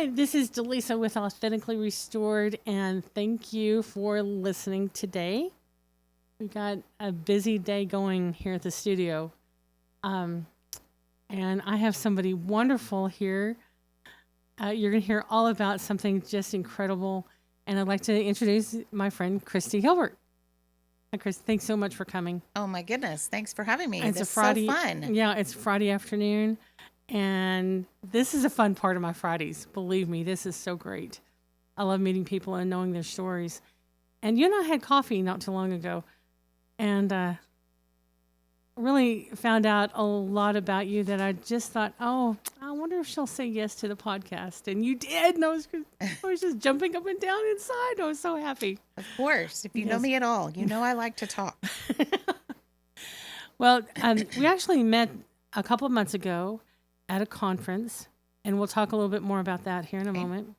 Hi, this is Delisa with Authentically Restored, and thank you for listening today. We got a busy day going here at the studio, um, and I have somebody wonderful here. You're going to hear all about something just incredible, and I'd like to introduce my friend Christy Hilbert. Hi, Chris. Thanks so much for coming. Oh my goodness. Thanks for having me. It's This a is so Friday. fun. Yeah, it's Friday afternoon, and this is a fun part of my Fridays. Believe me, this is so great. I love meeting people and knowing their stories. And you and I had coffee not too long ago, and really found out a lot about you that I just thought, oh, I wonder if she'll say yes to the podcast. And you did. And I was just jumping up and down inside. I was so happy. Of course. If you know Yes. me at all, you know I like to talk. Well, we actually met a couple of months ago at a conference, and we'll talk a little bit more about that here in a Okay. moment.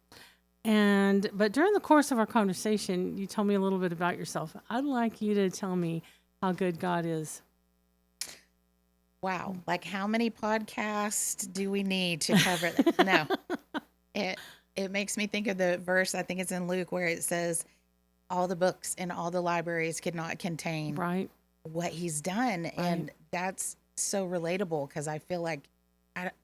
But during the course of our conversation, you told me a little bit about yourself. I'd like you to tell me how good God is. Wow. Like how many podcasts do we need to cover that? No. It makes me think of the verse, I think it's in Luke, where it says, all the books in all the libraries could not contain Right? what he's done. And that's so relatable because I feel like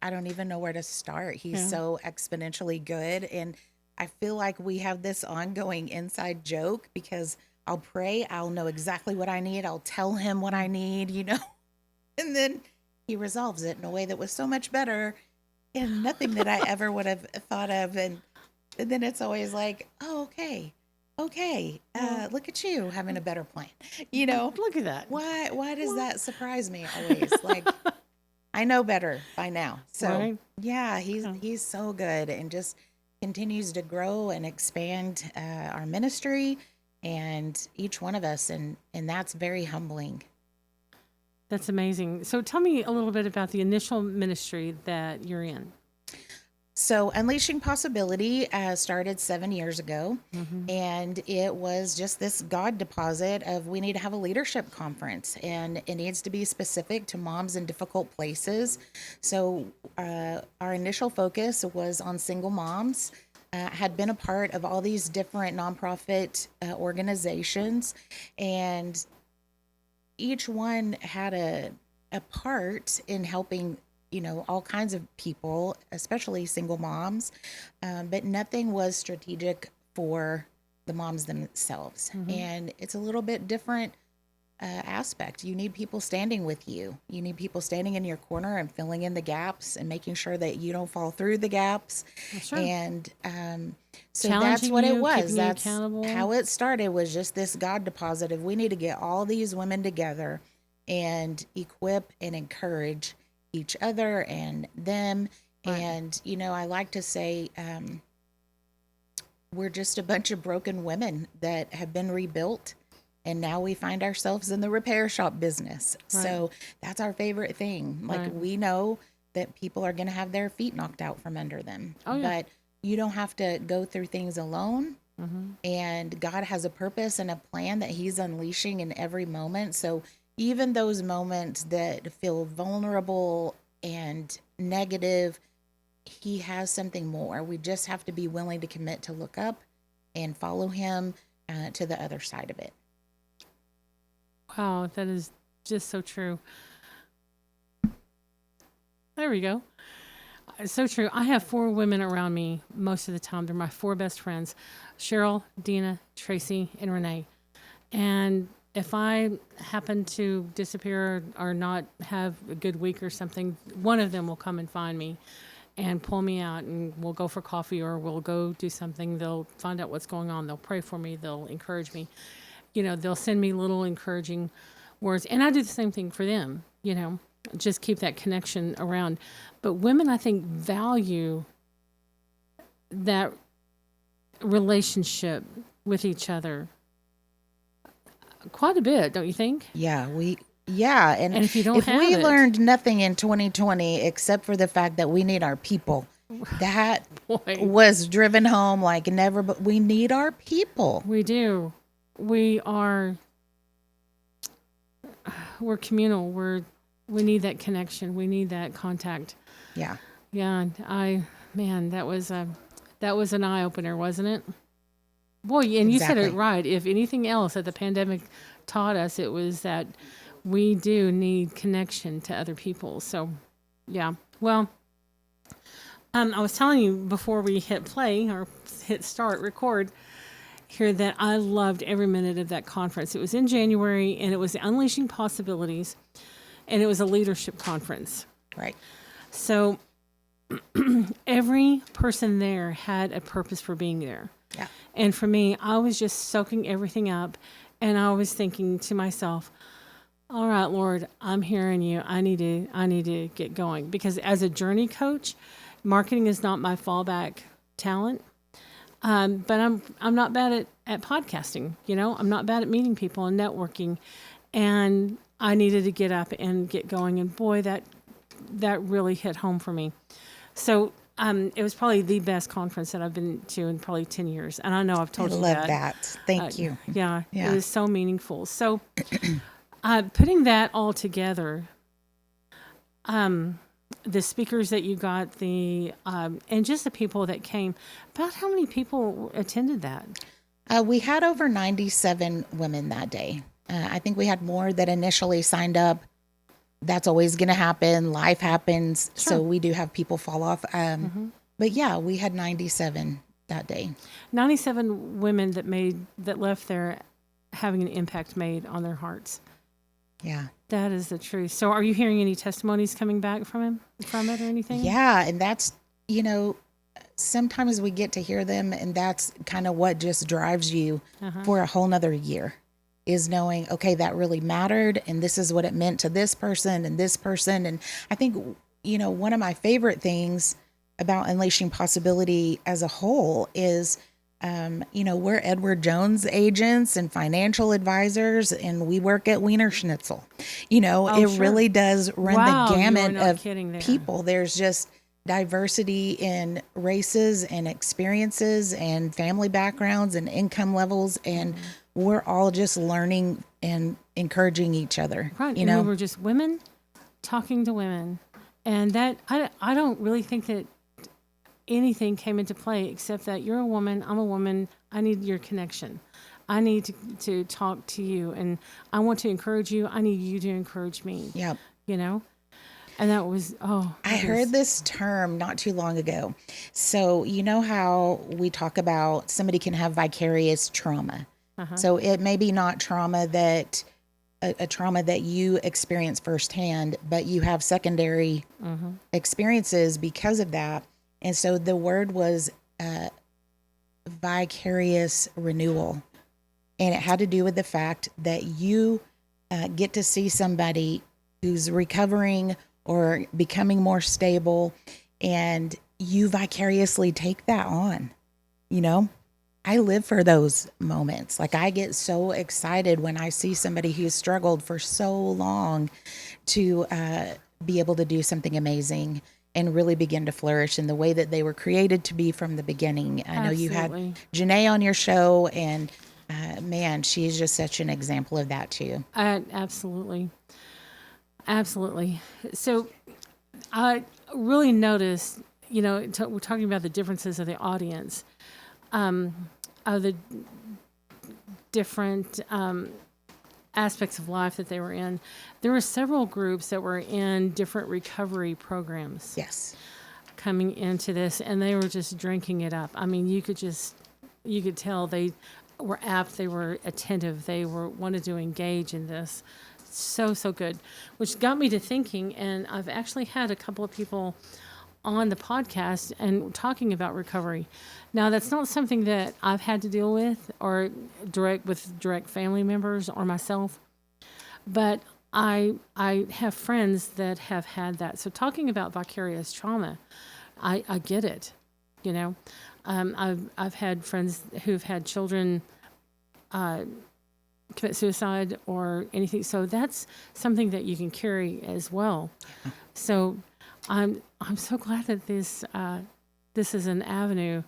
I don't even know where to start. He's Yeah. so exponentially good. And I feel like we have this ongoing inside joke because I'll pray, I'll know exactly what I need, I'll tell him what I need, and then he resolves it in a way that was so much better and nothing that I ever would have thought of. And then it's always like, oh, okay, look at you having a better plan. Look at that. Why does that surprise me always? Like I know better by now. So Right? yeah, he's so good and just continues to grow and expand our ministry and each one of us, and that's very humbling. That's amazing. So tell me a little bit about the initial ministry that you're in. So, Unleashing Possibility started 7 years ago, Mm-hmm. and it was just this God deposit of we need to have a leadership conference, and it needs to be specific to moms in difficult places. So, our initial focus was on single moms. Had been a part of all these different nonprofit organizations, and each one had a part in helping all kinds of people, especially single moms, but nothing was strategic for the moms themselves. And it's a little bit different aspect. You need people standing with you. You need people standing in your corner and filling in the gaps and making sure that you don't fall through the gaps. Sure. And so that's Challenging what it you, was. keeping you That's accountable. how it started, was just this God deposit of we need to get all these women together and equip and encourage each other and them. Right. And, I like to say, we're just a bunch of broken women that have been rebuilt. And now we find ourselves in the repair shop business. Right. So that's our favorite thing. Like Right. we know that people are going to have their feet knocked out from under them. Oh, yeah. But you don't have to go through things alone. Mm-hmm. And God has a purpose and a plan that he's unleashing in every moment. So even those moments that feel vulnerable and negative, he has something more. We just have to be willing to commit to look up and follow him to the other side of it. Wow, that is just so true. There we go. So true. I have 4 women around me most of the time. They're my 4 best friends: Cheryl, Dina, Tracy, and Renee. And if I happen to disappear or not have a good week or something, one of them will come and find me and pull me out, and we'll go for coffee or we'll go do something. They'll find out what's going on. They'll pray for me. They'll encourage me. They'll send me little encouraging words. And I do the same thing for them, just keep that connection around. But women, I think, value that relationship with each other quite a bit, don't you think? Yeah, and if you don't if have we it, learned nothing in 2020 except for the fact that we need our people, that boy, was driven home like never. But we need our people. we do. We're communal. We need that connection. We need that contact. Yeah. Yeah, that was That was an eye opener, wasn't it? Boy, and you said it Exactly. right. If anything else that the pandemic taught us, it was that we do need connection to other people. So, yeah. Well, I was telling you before we hit play or hit start record here that I loved every minute of that conference. It was in January, and it was Unleashing Possibilities, and it was a leadership conference. Right. So every person there had a purpose for being there. Yeah. And for me, I was just soaking everything up, and I was thinking to myself, all right, Lord, I'm hearing you. I need to get going, because as a journey coach, marketing is not my fallback talent. But I'm not bad at podcasting. I'm not bad at meeting people and networking, and I needed to get up and get going. And boy, that really hit home for me. So it was probably the best conference that I've been to in probably 10 years. And I know I've I told you love that. that. Thank you. Yeah, Yeah. it was so meaningful. So putting that all together, the speakers that you got, and just the people that came, about how many people attended that? We had over 97 women that day. I think we had more that initially signed up. That's always going to happen. Life happens. Sure. So we do have people fall off. But yeah, we had 97 that day. 97 women that left there having an impact made on their hearts. Yeah. That is the truth. So are you hearing any testimonies coming back from it or anything? Yeah. And that's, sometimes we get to hear them, and that's kind of what just drives you for a whole nother year, is knowing, okay, that really mattered, and this is what it meant to this person and this person. And I think, one of my favorite things about Unleashing Possibility as a whole is, we're Edward Jones agents and financial advisors, and we work at Wiener Schnitzel. It sure. really does run Wow, the you are gamut not of kidding there. people. There's just diversity in races and experiences and family backgrounds and income levels, and we're all just learning and encouraging each other. Right. And we were just women talking to women. And that, I don't really think that anything came into play except that you're a woman, I'm a woman, I need your connection. I need to talk to you, and I want to encourage you. I need you to encourage me. Yep. And that was, I heard this term not too long ago. So, you know how we talk about somebody can have vicarious trauma. So it may be not trauma that a trauma that you experience firsthand, but you have secondary experiences because of that. And so the word was vicarious renewal. And it had to do with the fact that you get to see somebody who's recovering or becoming more stable, and you vicariously take that on. I live for those moments. Like, I get so excited when I see somebody who's struggled for so long to be able to do something amazing and really begin to flourish in the way that they were created to be from the beginning. I know you had Janae on your show, and man, she's just such an example of that too. Absolutely. Absolutely. So I really noticed, we're talking about the differences of the audience, of the different aspects of life that they were in. There were several groups that were in different recovery programs. Yes. Coming into this, and they were just drinking it up. I mean, you could tell they were apt, they were attentive, they wanted to engage in this. So good, which got me to thinking, and I've actually had a couple of people on the podcast and talking about recovery. Now, that's not something that I've had to deal with or direct family members or myself, but I have friends that have had that. So talking about vicarious trauma, I get it. I've had friends who've had children commit suicide or anything. So that's something that you can carry as well. So I'm so glad that this is an avenue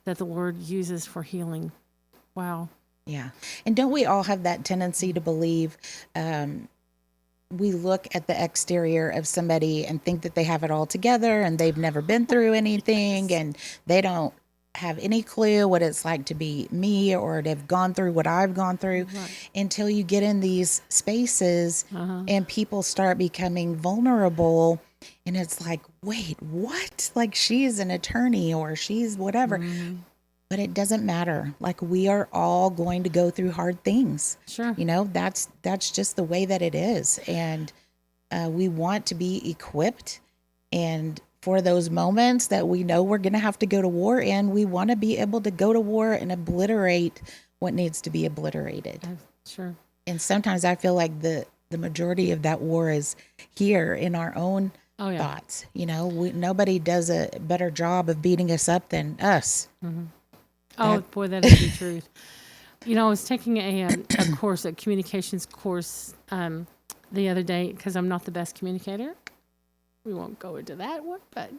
that the Lord uses for healing. Wow. Yeah. And don't we all have that tendency to believe, we look at the exterior of somebody and think that they have it all together and they've never been through anything and they don't have any clue what it's like to be me or to have gone through what I've gone through until you get in these spaces and people start becoming vulnerable. And it's like, wait, what? Like, she's an attorney or she's whatever. But it doesn't matter. Like, we are all going to go through hard things. Sure. You know, that's just the way that it is. And we want to be equipped, and for those moments that we know we're going to have to go to war in, we want to be able to go to war and obliterate what needs to be obliterated. Sure. And sometimes I feel like the majority of that war is here in our own thoughts. You know, nobody does a better job of beating us up than us. Oh, boy, that is the truth. You know, I was taking a course, a communications course, the other day because I'm not the best communicator. We won't go into that one, but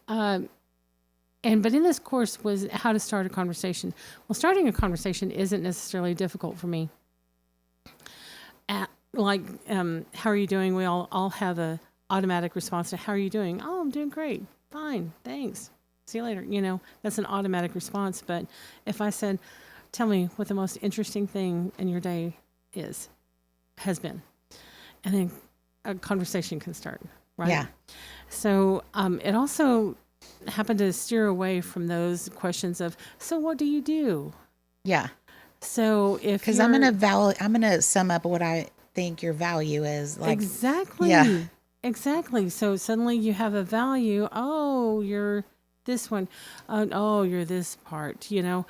but in this course was how to start a conversation. Well, starting a conversation isn't necessarily difficult for me. How are you doing? We all have a automatic response to how are you doing? Oh, I'm doing great. Fine. Thanks. See you later. You know, that's an automatic response. But if I said, tell me what the most interesting thing in your day has been, and then a conversation can start, right? Yeah. So it also happened to steer away from those questions of, so what do you do? Yeah. So because I'm gonna sum up what I think your value is. Like, exactly. Yeah. Exactly. So suddenly you have a value. Oh, you're this one. Oh, you're this part. You know.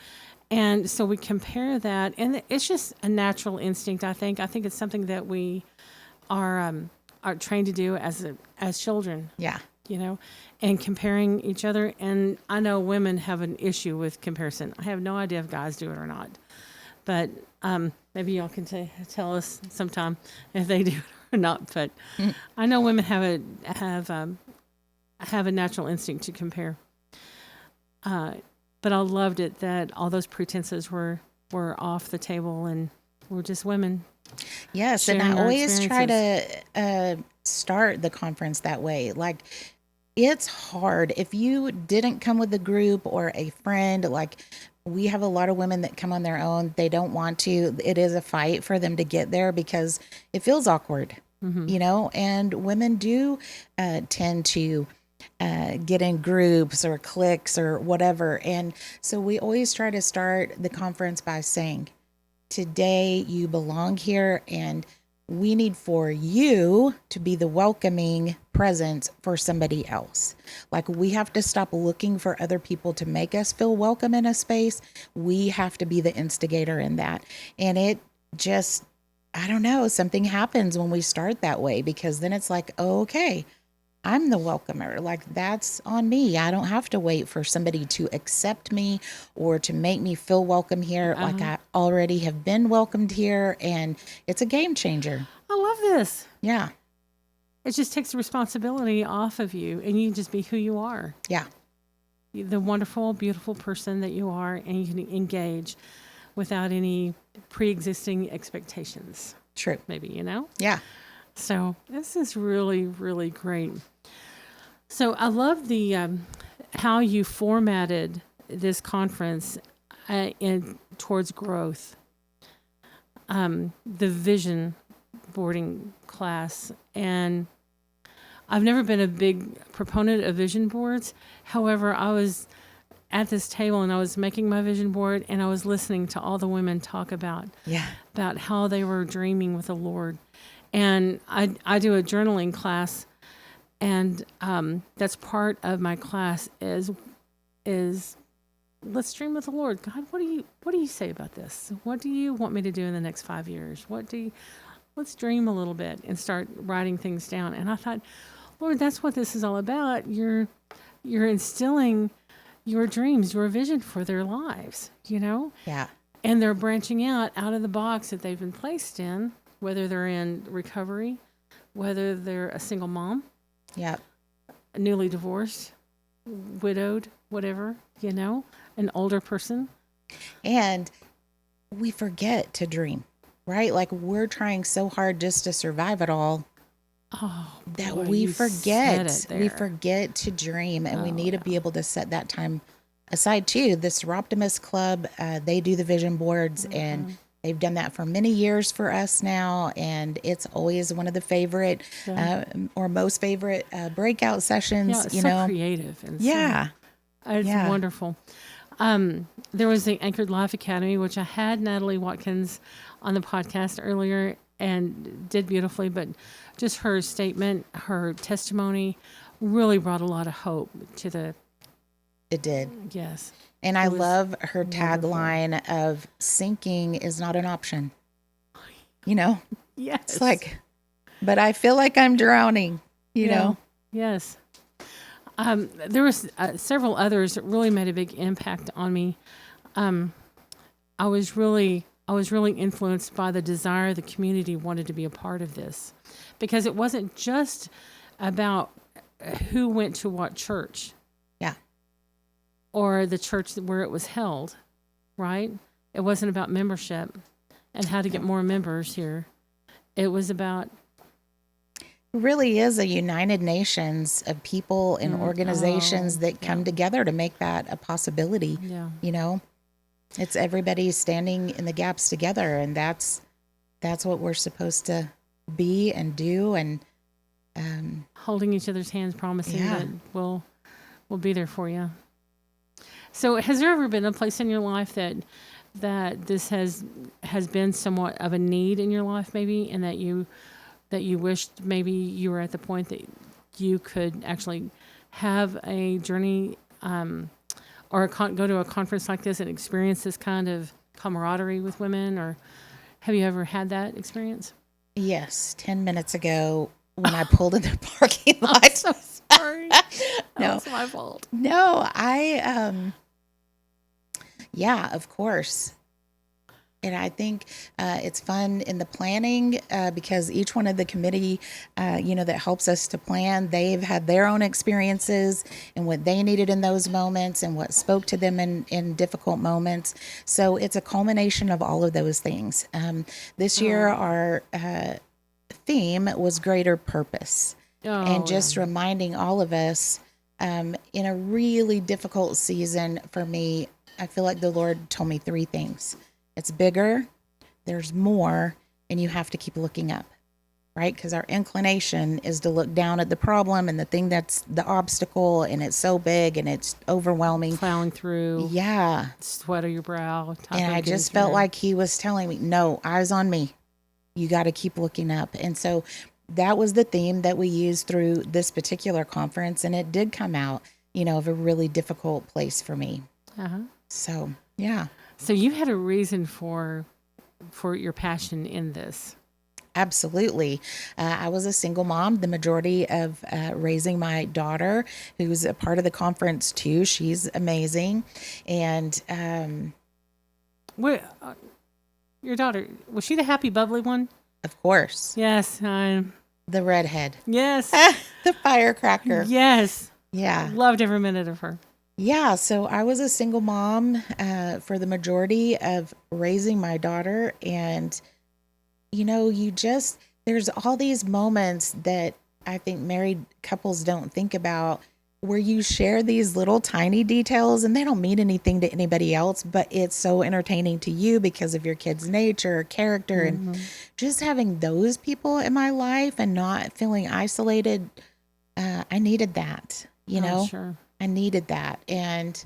And so we compare that, and it's just a natural instinct. I think it's something that we are trained to do as children. Yeah. You know, and comparing each other. And I know women have an issue with comparison. I have no idea if guys do it or not, but maybe y'all can tell us sometime if they do it or not. But I know women have a natural instinct to compare. But I loved it that all those pretenses were off the table and we're just women. Yes, and I always try to start the conference that way. Like, it's hard if you didn't come with a group or a friend. Like, we have a lot of women that come on their own. They don't want to. It is a fight for them to get there because it feels awkward, you know, and women do tend to get in groups or cliques or whatever. And so we always try to start the conference by saying, today you belong here, and we need for you to be the welcoming presence for somebody else. Like, we have to stop looking for other people to make us feel welcome in a space. We have to be the instigator in that. And it just, I don't know, something happens when we start that way, because then it's like, oh, okay, I'm the welcomer. Like, that's on me. I don't have to wait for somebody to accept me or to make me feel welcome here. Like, I already have been welcomed here, and it's a game changer. I love this. Yeah. It just takes the responsibility off of you, and you can just be who you are. Yeah. The wonderful, beautiful person that you are, and you can engage without any pre-existing expectations. True. Maybe, you know? Yeah. So this is really, really great. So I love the how you formatted this conference towards growth. The vision boarding class, and I've never been a big proponent of vision boards. However, I was at this table and I was making my vision board, and I was listening to all the women talk about how they were dreaming with the Lord. And I do a journaling class, and that's part of my class is let's dream with the Lord. God, what do you say about this? What do you want me to do in the next 5 years? Let's dream a little bit and start writing things down. And I thought, Lord, that's what this is all about. You're instilling your dreams, your vision for their lives, you know? Yeah. And they're branching out of the box that they've been placed in, whether they're in recovery, whether they're a single mom, newly divorced, widowed, whatever, you know, an older person. And we forget to dream, right? Like, we're trying so hard just to survive it all that we forget. We forget to dream, and we need to be able to set that time aside too, the Seroptimus Club, they do the vision boards, and they've done that for many years for us now, and it's always one of the favorite or most favorite breakout sessions. Yeah, it's so creative and Yeah. it's wonderful. There was the Anchored Life Academy, which I had Natalie Watkins on the podcast earlier and did beautifully, but just her statement, her testimony really brought a lot of hope to the. It did. Yes. And I love her tagline of sinking is not an option. You know? Yes. It's like, but I feel like I'm drowning, you know? Yes. There was several others that really made a big impact on me. I was really influenced by the desire the community wanted to be a part of this, because it wasn't just about who went to what church. Yeah. Or the church where it was held, right? It wasn't about membership and how to get more members here. It was about. Really is a United Nations of people and organizations that come together to make that a possibility. Yeah. You know, it's everybody standing in the gaps together, and that's what we're supposed to be and do, and holding each other's hands, promising that we'll be there for you. So, has there ever been a place in your life that this has been somewhat of a need in your life, maybe, and that you wished maybe you were at the point that you could actually have a journey or go to a conference like this and experience this kind of camaraderie with women? Or have you ever had that experience? Yes. 10 minutes ago when I pulled in the parking lot. I'm so sorry. That was my fault. No, yeah, of course. And I think it's fun in the planning because each one of the committee, that helps us to plan, they've had their own experiences and what they needed in those moments and what spoke to them in difficult moments. So it's a culmination of all of those things. This year, our theme was greater purpose. And just reminding all of us in a really difficult season for me, I feel like the Lord told me 3 things. It's bigger, there's more, and you have to keep looking up, right? Because our inclination is to look down at the problem and the thing that's the obstacle, and it's so big and it's overwhelming. Plowing through. Yeah. Sweat on your brow. And I just felt like he was telling me, no, eyes on me. You got to keep looking up. And so that was the theme that we used through this particular conference. And it did come out, of a really difficult place for me. Uh-huh. So, yeah. So you had a reason for your passion in this. Absolutely. I was a single mom, the majority of raising my daughter, who's a part of the conference too. She's amazing. And your daughter, was she the happy, bubbly one? Of course. Yes. The redhead. Yes. The firecracker. Yes. Yeah. Loved every minute of her. Yeah, so I was a single mom for the majority of raising my daughter. And, there's all these moments that I think married couples don't think about, where you share these little tiny details and they don't mean anything to anybody else, but it's so entertaining to you because of your kid's nature or character. Mm-hmm. And just having those people in my life and not feeling isolated, I needed that, Sure. I needed that. And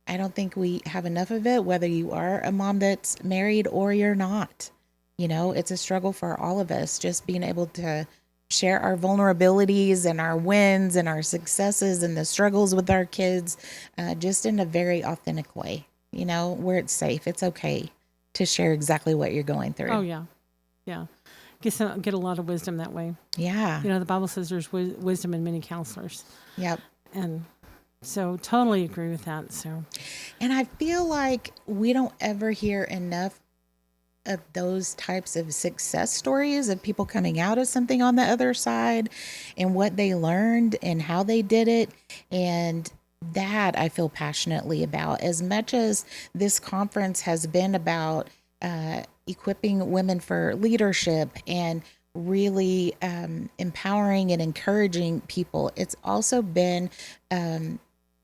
I don't think we have enough of it, whether you are a mom that's married or you're not. It's a struggle for all of us, just being able to share our vulnerabilities and our wins and our successes and the struggles with our kids, just in a very authentic way, where it's safe. It's okay to share exactly what you're going through. Oh, yeah. Yeah. Get a lot of wisdom that way. Yeah. The Bible says there's wisdom in many counselors. Yep. And so totally agree with that. So, and I feel like we don't ever hear enough of those types of success stories of people coming out of something on the other side and what they learned and how they did it. And that I feel passionately about, as much as this conference has been about equipping women for leadership and really empowering and encouraging people. It's also been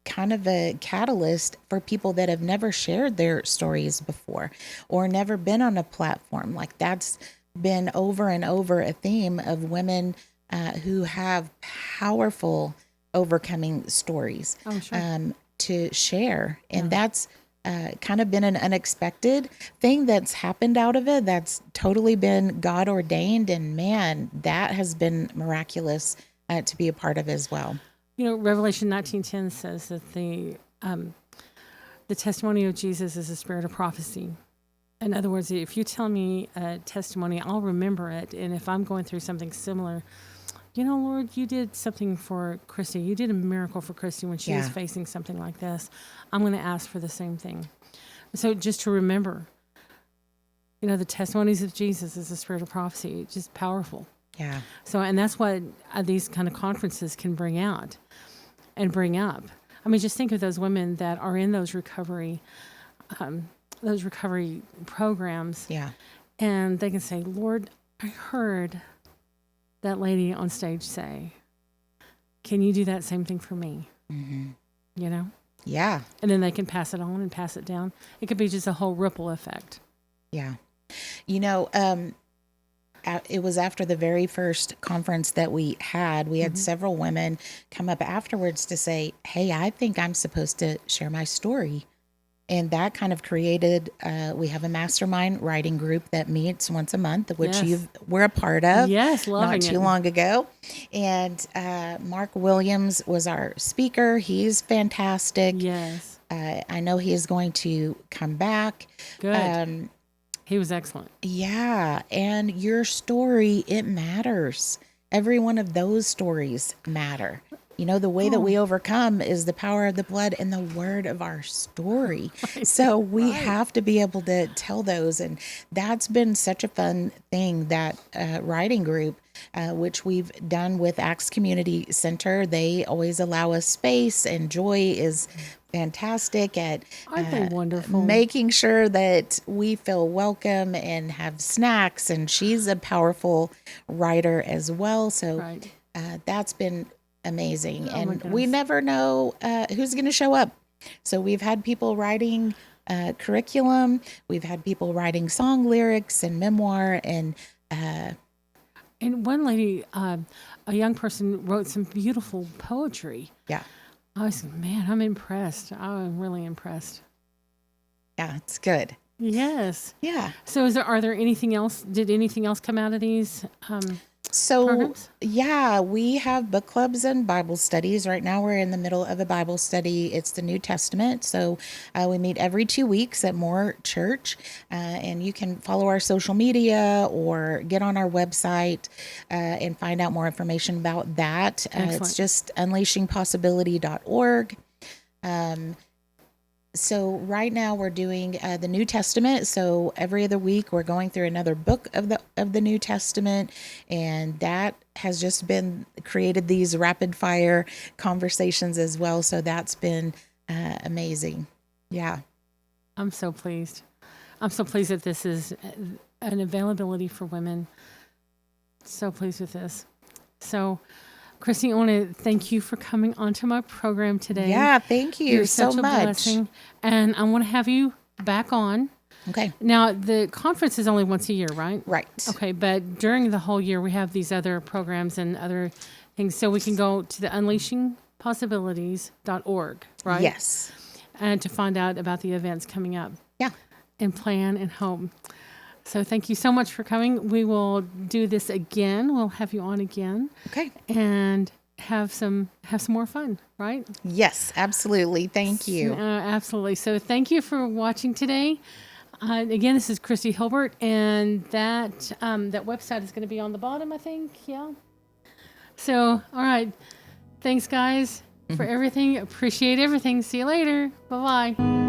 kind of a catalyst for people that have never shared their stories before or never been on a platform. Like that's been over and over a theme of women who have powerful overcoming stories Oh, sure. to share. And that's kind of been an unexpected thing that's happened out of it. That's totally been God ordained. And man, that has been miraculous to be a part of as well. You know, Revelation 19:10 says that the testimony of Jesus is a spirit of prophecy. In other words, if you tell me a testimony, I'll remember it. And if I'm going through something similar, you know, Lord, you did something for Christy. You did a miracle for Christy when she was facing something like this. I'm going to ask for the same thing. So just to remember, you know, the testimonies of Jesus is a spirit of prophecy. It's just powerful. Yeah. So, and that's what these kind of conferences can bring out and bring up. I mean, just think of those women that are in those recovery programs. Yeah. And they can say, Lord, I heard that lady on stage say, can you do that same thing for me? Mm-hmm. You know? Yeah. And then they can pass it on and pass it down. It could be just a whole ripple effect. Yeah. You know, it was after the very first conference that we had several women come up afterwards to say, hey, I think I'm supposed to share my story. And that kind of created, we have a mastermind writing group that meets once a month, which you were a part of. Yes, loving not too long ago. And Mark Williams was our speaker. He's fantastic. Yes. I know he is going to come back. Good. He was excellent. Yeah. And your story, it matters. Every one of those stories matter. You know, the way that we overcome is the power of the blood and the word of our story. So we have to be able to tell those. And that's been such a fun thing, that writing group, which we've done with Acts Community Center. They always allow us space, and Joy is fantastic at wonderful, making sure that we feel welcome and have snacks. And she's a powerful writer as well. So that's been amazing. And we never know who's going to show up. So we've had people writing curriculum. We've had people writing song lyrics and memoir. And one lady, a young person, wrote some beautiful poetry. Yeah. I was, man, I'm impressed. I'm really impressed. Yeah, it's good. Yes. Yeah. So are there anything else? Did anything else come out of these programs? Yeah, we have book clubs and Bible studies. Right now we're in the middle of a Bible study. It's the New Testament. So we meet every 2 weeks at Moore Church. And you can follow our social media or get on our website and find out more information about that. It's just unleashingpossibility.org. So right now we're doing the New Testament. So every other week we're going through another book of the New Testament, and that has just been created these rapid fire conversations as well. So that's been amazing. Yeah. I'm so pleased. I'm so pleased that this is an availability for women. So pleased with this. So Christy, I want to thank you for coming onto my program today. Yeah, thank you You're so such a much. blessing. And I want to have you back on. Okay. Now, the conference is only once a year, right? Right. Okay, but during the whole year, we have these other programs and other things. So we can go to the unleashingpossibilities.org, right? Yes. And to find out about the events coming up. Yeah. And plan and hope. So thank you so much for coming. We will do this again. We'll have you on again. Okay. And have some more fun, right? Yes, absolutely. Thank you. Absolutely. So thank you for watching today. Again, this is Christy Hilbert, and that website is going to be on the bottom, I think. Yeah. So, all right. Thanks, guys, for everything. Appreciate everything. See you later. Bye-bye.